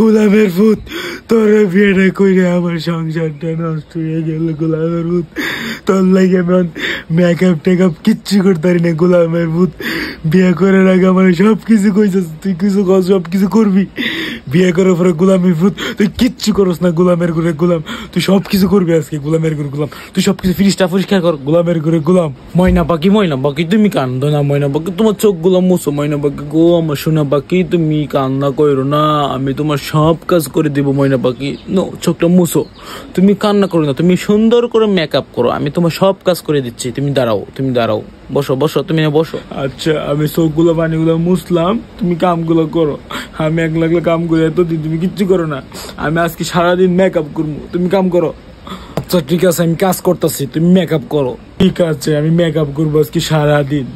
গোলামের ভূত, তোর বিয়েটা কইরে আমার সংসারটা নষ্ট হয়ে গেল। গোলামের ভূত, তোর লাগে আমি মেকআপ টেকআপ কিচ্ছু করতে পারি না। গোলামের ভূত, বিয়ে করার আগে আমার সবকিছু কইছিস, তুই কিছু সবকিছু করবি। বিয়ে করার পরে গোলামের ভূত, তুই কিচ্ছু করস না। গোলামের ঘরে গোলাম, তুই সবকিছু করবি আজকে। গোলামের ঘরে গোলাম, তুই সবকিছু ফ্রিজটা পরিষ্কার কর। গোলামের ঘরে গোলাম। ময়না পাখি, ময়না পাখি তুমি কান্দো না। ময়না পাখি, তোমার চোখ গোলাম মুছো। ময়না পাখি গো, আমার সোনা পাখি তুমি কান্না করো না, আমি তোমার সব কাজ করে দিব। ময়না পাখি নো, চোখটা মুছো, তুমি কান্না করো না, তুমি সুন্দর করে মেকআপ করো, আমি তোমার সব কাজ করে দিচ্ছি। তুমি দাঁড়াও, তুমি দাঁড়াও, বসো বসো, তুমি না বসো। আচ্ছা, আমি চোখগুলো পানিগুলো মুছলাম, তুমি কামগুলো করো। আমি এক লাগলে কাম করে এতদিন তুমি কিচ্ছু করো না। আমি আজকে সারাদিন মেকআপ করবো, তুমি কাম করো। আচ্ছা ঠিক আছে, আমি কাজ করতেছি, তুমি মেকআপ করো। ঠিক আছে, আমি মেকআপ করবো আজকে সারাদিন।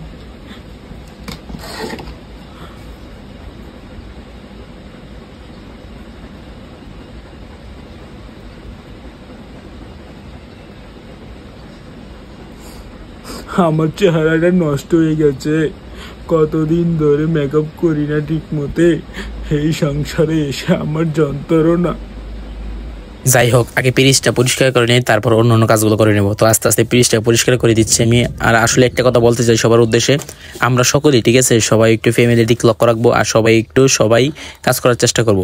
আমার চেহারাটা নষ্ট হয়ে গেছে, কতদিন ধরে মেকআপ করি না ঠিক মতে। এই সংসারে এসে আমার যন্ত্রণা। যাই হোক, আগে পিরিচটা পরিষ্কার করে নিই, তারপর অন্য অন্য কাজগুলো করে নেব। তো আস্তে আস্তে পিরিচটা পরিষ্কার করে দিচ্ছি আমি। আর আসলে একটা কথা বলতে চাই সবার উদ্দেশ্যে, আমরা সকলেই ঠিক আছে, সবাই একটু ফ্যামিলির দিক লক্ষ্য রাখবো, আর সবাই কাজ করার চেষ্টা করব।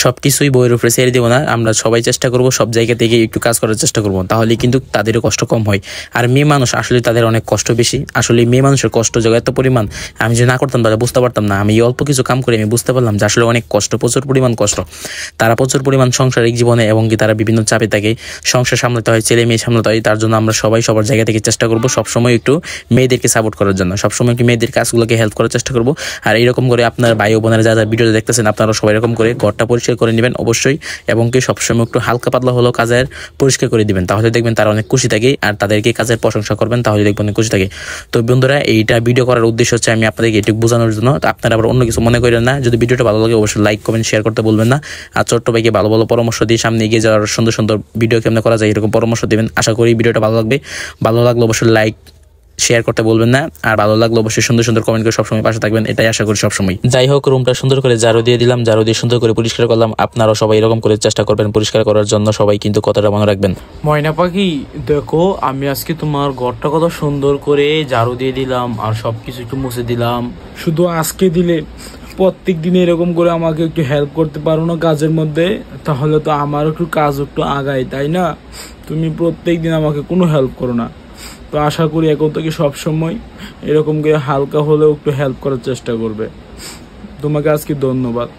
সব কিছুই বইয়ের উপরে ছেড়ে দেবো না, আমরা সবাই চেষ্টা করব সব জায়গা থেকে একটু কাজ করার চেষ্টা করব, তাহলে কিন্তু তাদেরও কষ্ট কম হয়। আর মেয়ে মানুষ আসলে তাদের অনেক কষ্ট বেশি। আসলে মেয়ে মানুষের কষ্ট জগৎ এত পরিমাণ, আমি যদি না করতাম তাহলে বুঝতে পারতাম না। আমি অল্প কিছু কাম করে আমি বুঝতে পারলাম যে আসলে অনেক কষ্ট, প্রচুর পরিমাণ কষ্ট। তারা প্রচুর পরিমাণ সাংসারিক জীবনে এবং কি তারা বিভিন্ন চাপে থাকে, সংসার সামলাতে হয়, ছেলে মেয়ে সামলাতে হয়। তার জন্য আমরা সবাই সবার জায়গা থেকে চেষ্টা করবো সবসময় একটু মেয়েদেরকে সাপোর্ট করার জন্য, সবসময় একটু মেয়েদের কাজগুলোকে হেল্প করার চেষ্টা করবো। আর এইরকম করে আপনার ভাই ও বোনেরা যারা ভিডিওটা দেখতেছেন, আপনারা সবাই এরকম করে ঘরটা পরিষ্কার করে নেবেন অবশ্যই, এবং কি সবসময় একটু হালকা পাতলা হলেও কাজের পরিষ্কার করে দিবেন, তাহলে দেখবেন তারা অনেক খুশি থাকে। আর তাদেরকে কাজের প্রশংসা করবেন, তাহলে দেখবেন অনেক খুশি থাকে। তো বন্ধুরা, এইটা ভিডিও করার উদ্দেশ্য হচ্ছে আমি আপনাদেরকে এটুকু বোঝানোর জন্য। আপনারা আবার অন্য কিছু মনে করেন না। যদি ভিডিওটা ভালো লাগে অবশ্যই লাইক কমেন্ট শেয়ার করতে বলবেন না। আর ছোট্ট ভাইকে ভালো ভালো পরামর্শ দিয়ে সামনে এগিয়ে যাওয়ার সুন্দর সুন্দর ভিডিও কেমন করা যায় এরকম পরামর্শ দেবেন। আশা করি ভিডিওটা ভালো লাগবে। ভালো লাগলে অবশ্যই লাইক শেয়ার করতে বলবেন না। আর ভালো লাগলে অবশ্যই সুন্দর সুন্দর কমেন্ট করে সবসময় পাশে থাকবেন, এটাই আশা করি সবসময়। যাই হোক, রুমটা সুন্দর করে ঝাড়ু দিয়ে দিলাম, ঝাড়ু দিয়ে সুন্দর করে পরিষ্কার করলাম। আপনারাও সবাই এরকম করে চেষ্টা করবেন পরিষ্কার করার জন্য। সবাই কিন্তু কথাটা মনে রাখবেন। ময়না পাখি দেখো, আমি আজকে তোমার ঘরটা কত সুন্দর করে ঝাড়ু দিয়ে দিলাম আর সবকিছু একটু মুছে দিলাম। শুধু আজকে দিলে, প্রত্যেক দিনে এরকম করে আমাকে একটু হেল্প করতে পারো না কাজের মধ্যে, তাহলে তো আমার একটু কাজ একটু আগায়, তাই না? তুমি প্রত্যেক দিন আমাকে কোনো হেল্প করো না। তো আশা করি এখন থেকে সবসময় এরকম করে হালকা হলেও একটু হেল্প করার চেষ্টা করবে। তোমাকে আজকে ধন্যবাদ।